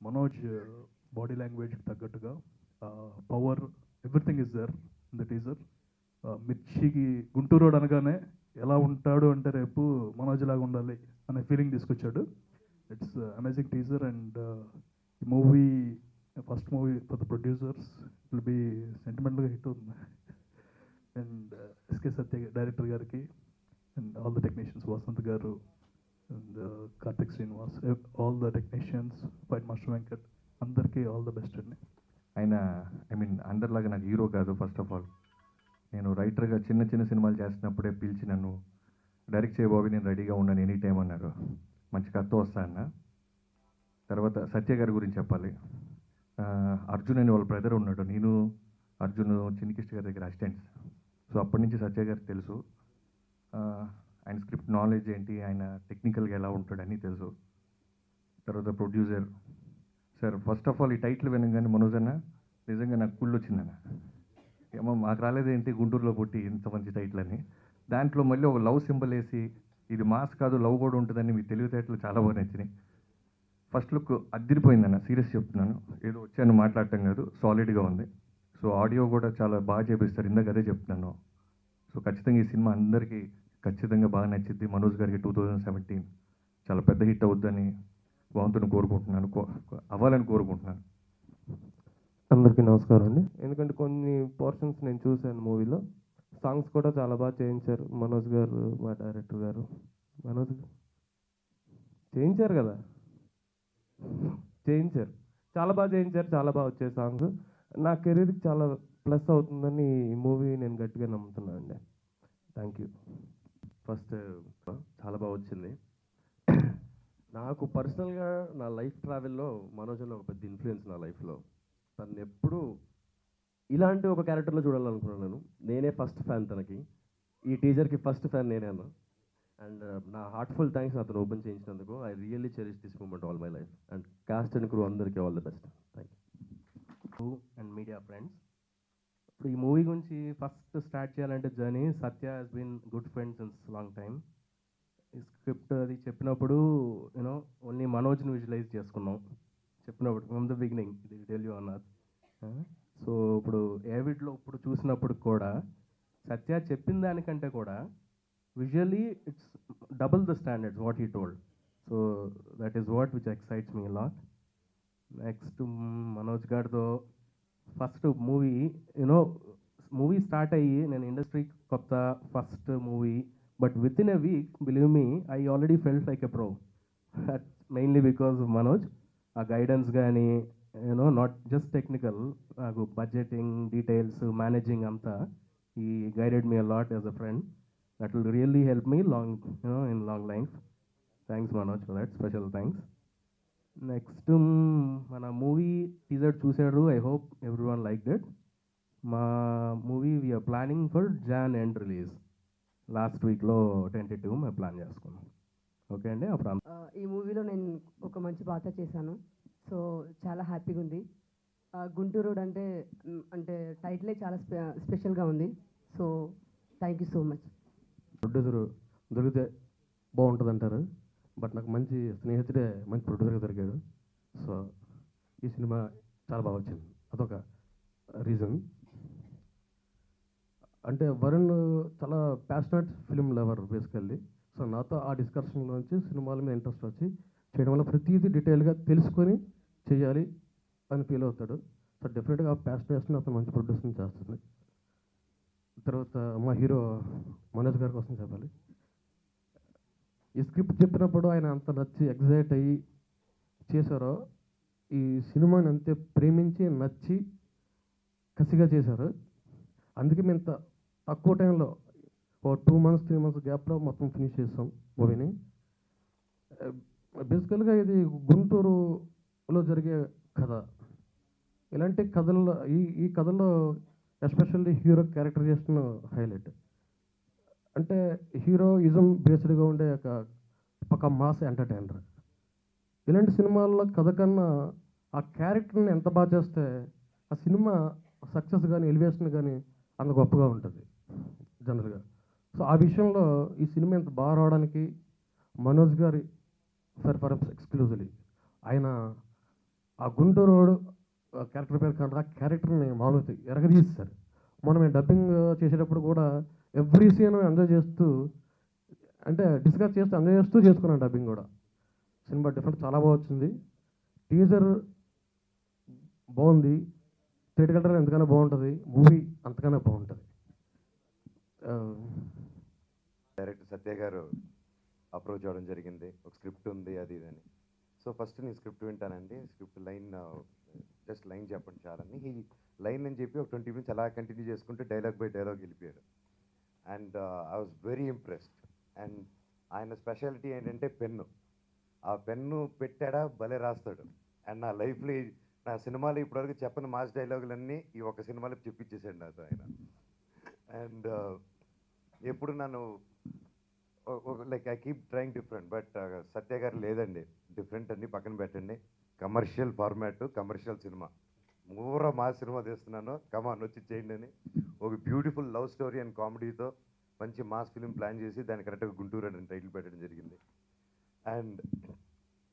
Manoj body language తగ్గట్టుగా power everything is there in the teaser. మిర్చికి Guntur road అనగానే ఎలా ఉంటాడు అంటే రేపు మనోజ్ లాగా ఉండాలి అనే ఫీలింగ్ తీసుకొచ్చాడు. ఇట్స్ అమేజింగ్ టీజర్ అండ్ ఈ movie first movie for the producers will be సెంటిమెంటల్గా హిట్ అవుతుంది. అండ్ ఎస్కే సత్య డైరెక్టర్ గారికి and all the technicians, Vasanth garu and Karthik Srinivas, all the technicians, fight master Venkat, అందరికీ ఆల్ ద బెస్ట్ అండి. ఆయన అందరిలాగా నాకు హీరో కాదు. ఫస్ట్ ఆఫ్ ఆల్ నేను రైటర్గా చిన్న చిన్న సినిమాలు చేస్తున్నప్పుడే పిలిచి నన్ను డైరెక్ట్ చేయబోవి, నేను రెడీగా ఉన్నాను ఎనీ టైం అన్నారు. మంచి కథ వస్తా అన్న. తర్వాత సత్య గారి గురించి చెప్పాలి. అర్జున్ అని వాళ్ళ బ్రదర్ ఉన్నాడు. నేను అర్జున్ చిన్నికిష్ట గారి దగ్గర అసిస్టెంట్స్. సో అప్పటి నుంచి సత్య గారికి తెలుసు. ఆయన స్క్రిప్ట్ నాలెడ్జ్ ఏంటి, ఆయన టెక్నికల్గా ఎలా ఉంటాడని తెలుసు. తర్వాత producer sir, first of all ఈ టైటిల్ వినగానే మనోజ్ అన్న నిజంగా నాకు కుళ్ళు వచ్చిందన్న. ఏమో మాకు రాలేదేంటి గుంటూరులో పుట్టి ఇంత మంచి టైటిల్ అని. దాంట్లో మళ్ళీ ఒక లవ్ సింబల్ వేసి ఇది మాస్ కాదు లవ్ కూడా ఉంటుందని మీ తెలివితేటలు చాలా బాగా నచ్చినాయి. ఫస్ట్ లుక్ అద్దరిపోయిందన్న, సీరియస్ చెప్తున్నాను. ఏదో వచ్చాను మాట్లాడటం కాదు, సాలిడ్గా ఉంది. సో ఆడియో కూడా చాలా బాగా చేపిస్తారు, ఇందాక అదే చెప్తున్నాను. సో ఖచ్చితంగా ఈ సినిమా అందరికీ ఖచ్చితంగా బాగా నచ్చింది. మనోజ్ గారికి 2017 చాలా పెద్ద హిట్ అవుద్దని భగవంతుని కోరుకుంటున్నాను, అవ్వాలని కోరుకుంటున్నాను. అందరికీ నమస్కారం అండి. ఎందుకంటే కొన్ని పోర్షన్స్ నేను చూశాను మూవీలో. సాంగ్స్ కూడా చాలా బాగా చేయించారు మనోజ్ గారు, మా డైరెక్టర్ గారు. మనోజ్ చేయించారు కదా, చేయించారు, చాలా బాగా చేయించారు, చాలా బాగా వచ్చాయి సాంగ్స్. నా కెరీర్కి చాలా ప్లస్ అవుతుందని ఈ మూవీ నేను గట్టిగా నమ్ముతున్నాను అండి. Thank you. ఫస్ట్ చాలా బాగా వచ్చింది. నాకు పర్సనల్గా నా లైఫ్ ట్రావెల్లో మనోజ్ అన్న ఒక పెద్ద ఇన్ఫ్లుయెన్స్ నా లైఫ్లో. తను ఎప్పుడూ ఇలాంటి ఒక క్యారెక్టర్లో చూడాలనుకున్నాను. నేనే ఫస్ట్ ఫ్యాన్ తనకి. ఈ టీజర్కి ఫస్ట్ ఫ్యాన్ నేనే అన్న. అండ్ నా హార్ట్ఫుల్ థ్యాంక్స్ అతను ఓపెన్ చేయించినందుకు. I really cherish this moment all my life. And cast and crew అందరికీ all the best. Thank you. And media friends, ఇప్పుడు ఈ మూవీ గురించి ఫస్ట్ స్టార్ట్ చేయాలంటే journey, Satya has been good friend since long time. ఈ script అది చెప్పినప్పుడు you know only మనోజ్ని visualize చేసుకున్నాం చెప్పినప్పుడు ఫ్రమ్ ద బిగినింగ్. ఇది టెల్ యూ అన్నారు. సో ఇప్పుడు ఏవిడ్లో ఇప్పుడు చూసినప్పుడు కూడా సత్య చెప్పిన దానికంటే కూడా visually it's double the standards what he told. So that is what which excites me lot. Next Manoj గారితో ఫస్ట్ మూవీ మూవీ స్టార్ట్ అయ్యి నేను ఇండస్ట్రీ కొత్త first movie, but with in a week believe me I already felt like a pro. That mainly because Manoj ఆ guidance కానీ not just technical, నాకు budgeting details managing అంతా ఈ guided me a lot as a friend. That will really help me long in long life. Thanks Manoj for that, special thanks. Next మన movie teaser చూసాడు. I hope every one like that. మా movie we're planning for Jan end release. Last వీక్లో tentative మేము plan చేసుకున్నాం. Okay అండి. అప్పుడు ఈ మూవీలో నేను ఒక మంచి పాత్ర చేశాను. సో చాలా హ్యాపీగా ఉంది. గుంటూరు రోడ్ అంటే అంటే టైటిలే చాలా స్పెషల్గా ఉంది. So thank you so much. Producer దొరికితే బాగుంటుంది అంటారు, బట్ నాకు మంచి స్నేహితుడే మంచి ప్రొడ్యూసర్గా దొరికాడు. సో ఈ సినిమా చాలా బాగా వచ్చింది, అదొక రీజన్. అంటే వరుణ్ చాలా passionate film lover basically. So నాతో ఆ డిస్కషన్లోంచి సినిమాల మీద ఇంట్రెస్ట్ వచ్చి చేయడం వల్ల ప్రతిదీ డీటెయిల్గా తెలుసుకొని చేయాలి అని ఫీల్ అవుతాడు. సో డెఫినెట్గా ఆ ప్యాషనేషన్ అతను మంచి ప్రొడ్యూసింగ్ చేస్తుంది. తర్వాత మా హీరో మనోజ్ గారి కోసం చెప్పాలి. ఈ స్క్రిప్ట్ చెప్పినప్పుడు ఆయన అంత నచ్చి ఎగ్జైట్ అయ్యి చేశారో, ఈ సినిమాని అంతే ప్రేమించి నచ్చి కసిగా చేశారు. అందుకే మేము ఇంత తక్కువ టైంలో ఒక 2 months 3 months గ్యాప్లో మొత్తం ఫినిష్ చేస్తాం మూవీని. బేసికల్గా ఇది గుంటూరులో జరిగే కథ. ఇలాంటి కథల్లో ఈ కథలో ఎస్పెషల్లీ హీరో క్యారెక్టరైజేషన్ హైలైట్. అంటే హీరోయిజం బేస్డ్గా ఉండే ఒక మాస్ ఎంటర్టైనర్. ఇలాంటి సినిమాల్లో కథ కన్నా ఆ క్యారెక్టర్ని ఎంత బాగా చేస్తే ఆ సినిమా సక్సెస్ కానీ ఎలివేషన్ కానీ అంత గొప్పగా ఉంటుంది జనరల్గా. సో ఆ విషయంలో ఈ సినిమా ఇంత బాగా రావడానికి మనోజ్ గారి పెర్ఫార్మెన్స్ ఎక్స్క్లూజివ్లీ ఆయన ఆ గుంటూరు క్యారెక్టర్ పేరు కంటే ఆ క్యారెక్టర్ని మామూలు ఎరగదీస్తారు. మనం డబ్బింగ్ చేసేటప్పుడు కూడా ఎవ్రీ సీన్ ఎంజాయ్ చేస్తూ, అంటే డిస్కస్ చేస్తూ ఎంజాయ్ చేస్తూ చేసుకున్నాను డబ్బింగ్ కూడా. సినిమా డిఫరెంట్ చాలా బాగా వచ్చింది. టీజర్ బాగుంది, థియేటర్ ఎంతకైనా బాగుంటుంది, మూవీ అంతకన్నా బాగుంటుంది. డైరెక్టర్ సత్య గారు అప్రోచ్ అవ్వడం జరిగింది. ఒక స్క్రిప్ట్ ఉంది అది ఇది అని. సో ఫస్ట్ నేను స్క్రిప్ట్ వింటానండి, స్క్రిప్ట్ లైన్ జస్ట్ లైన్ చెప్పండి చాలని ఈ లైన్ అని చెప్పి ఒక 20 minutes అలా కంటిన్యూ చేసుకుంటే డైలాగ్ బై డైలాగ్ వెళ్ళిపోయారు. And I was very impressed. And ఆయన స్పెషాలిటీ ఏంటంటే పెన్ను. ఆ పెన్ను పెట్టాడా భలే రాస్తాడు. అండ్ నా లైఫ్లో నా సినిమాలో ఇప్పటివరకు చెప్పని మాస్ డైలాగులన్నీ ఈ ఒక సినిమాలో చెప్పించేసాడు నాతో ఆయన. అండ్ ఎప్పుడు నన్ను like I keep trying different, but Satya garu లేదండి, డిఫరెంట్ అన్ని పక్కన పెట్టండి, కమర్షియల్ ఫార్మాట్, కమర్షియల్ సినిమా, మూర మా సినిమా తీస్తున్నాను, కమాన్ వచ్చి చేయండి అని ఒక బ్యూటిఫుల్ లవ్ స్టోరీ అండ్ కామెడీతో మంచి మాస్ ఫిలిం ప్లాన్ చేసి దాన్ని కరెక్ట్గా గుంటూరు అని టైటిల్ పెట్టడం జరిగింది. అండ్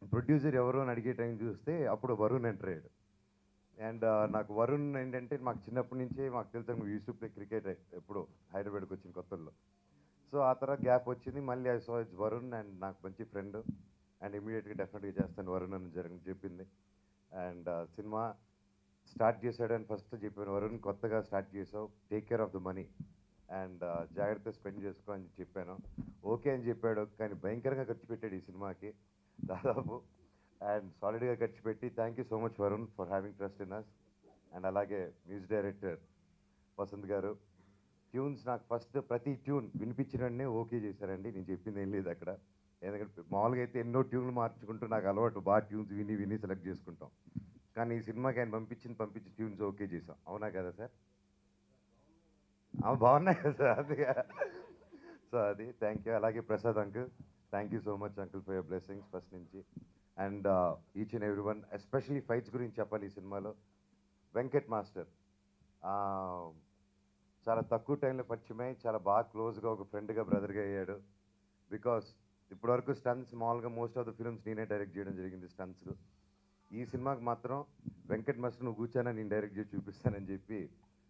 ప్రొడ్యూసర్ ఎవరు అని అడిగే టైం చూస్తే అప్పుడు వరుణ్ ఎంటర్ అయ్యాడు. అండ్ నాకు వరుణ్ ఏంటంటే మాకు చిన్నప్పటి నుంచే మాకు తెలుసు, యూస్ ప్లే క్రికెట్ ఎప్పుడు హైదరాబాద్కి వచ్చిన కొత్తల్లో. సో ఆ తర్వాత గ్యాప్ వచ్చింది, మళ్ళీ I so it's Varun and నాకు మంచి ఫ్రెండ్ అండ్ ఇమీడియట్గా డెఫినెట్గా చేస్తాను వరుణ్ అని చెప్పింది. అండ్ సినిమా స్టార్ట్ చేశాడు అని ఫస్ట్ చెప్పాను, వరుణ్ కొత్తగా స్టార్ట్ చేసావు, take care of the money and జాగ్రత్త స్పెండ్ చేసుకో అని చెప్పాను. ఓకే అని చెప్పాడు, కానీ భయంకరంగా ఖర్చు పెట్టాడు ఈ సినిమాకి దాదాపు. అండ్ సాలిడ్గా ఖర్చు పెట్టి thank you so much Varun for having trust in us. And అలాగే music director Vasant garu, tunes నాకు ఫస్ట్ ప్రతి ట్యూన్ వినిపించిననే ఓకే చేశారండి, నేను చెప్పింది ఏం లేదు అక్కడ. ఎందుకంటే మామూలుగా అయితే ఎన్నో ట్యూన్లు మార్చుకుంటూ నాకు అలవాటు, బాగా ట్యూన్స్ విని విని సెలెక్ట్ చేసుకుంటాం. కానీ ఈ సినిమాకి ఆయన పంపించి ట్యూన్స్ ఓకే చేసాం. అవునా కదా సార్? బాగున్నాయి కదా సార్, అది. సో అది థ్యాంక్ యూ. అలాగే Prasad uncle, thank you so much uncle for your blessings first నుంచి. And each and every one, especially fights గురించి చెప్పాలి ఈ సినిమాలో. వెంకట్ మాస్టర్ చాలా తక్కువ టైంలో పరిచయమై చాలా బాగా క్లోజ్గా ఒక ఫ్రెండ్గా బ్రదర్గా అయ్యాడు. బికాస్ ఇప్పటివరకు స్టన్స్ మామూలుగా మోస్ట్ ఆఫ్ ద ఫిల్మ్స్ నేనే డైరెక్ట్ చేయడం జరిగింది స్టన్స్. ఈ సినిమాకి మాత్రం వెంకట్ మాస్టర్ నువ్వు కూర్చొని నేను డైరెక్ట్ చేసి చూపిస్తానని చెప్పి,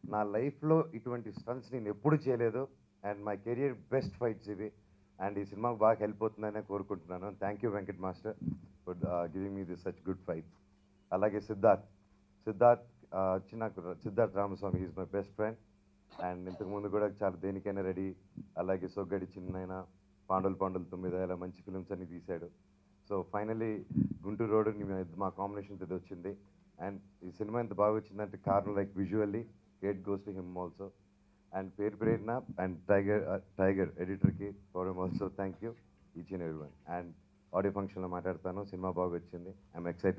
నా లైఫ్లో ఇటువంటి స్టన్స్ నేను ఎప్పుడు చేయలేదు. And my career best fights ఇవి. అండ్ ఈ సినిమాకి బాగా హెల్ప్ అవుతుందనే కోరుకుంటున్నాను. Thank you Venkat master for giving me this such good fights. అలాగే సిద్ధార్థ్ వచ్చి నాకు Siddharth Ramaswamy is my best friend. And ఇంతకుముందు కూడా చాలా దేనికైనా రెడీ, అలాగే సొగ్గడి చిన్నైనా, పాండవులు 9 ఇలా మంచి ఫిల్మ్స్ అన్ని తీశాడు. సో ఫైనలీ గుంటూరు రోడ్ మా కాంబినేషన్ ఇది వచ్చింది. అండ్ ఈ సినిమా ఎంత బాగా వచ్చిందంటే కారణం like visually great goes to him also. And పేరు ప్రేరణ అండ్ టైగర్ ఎడిటర్కి for him also thank you each and every one. And audio ఫంక్షన్లో మాట్లాడతాను, సినిమా బాగా వచ్చింది, ఐఎమ్ ఎక్సైటెడ్.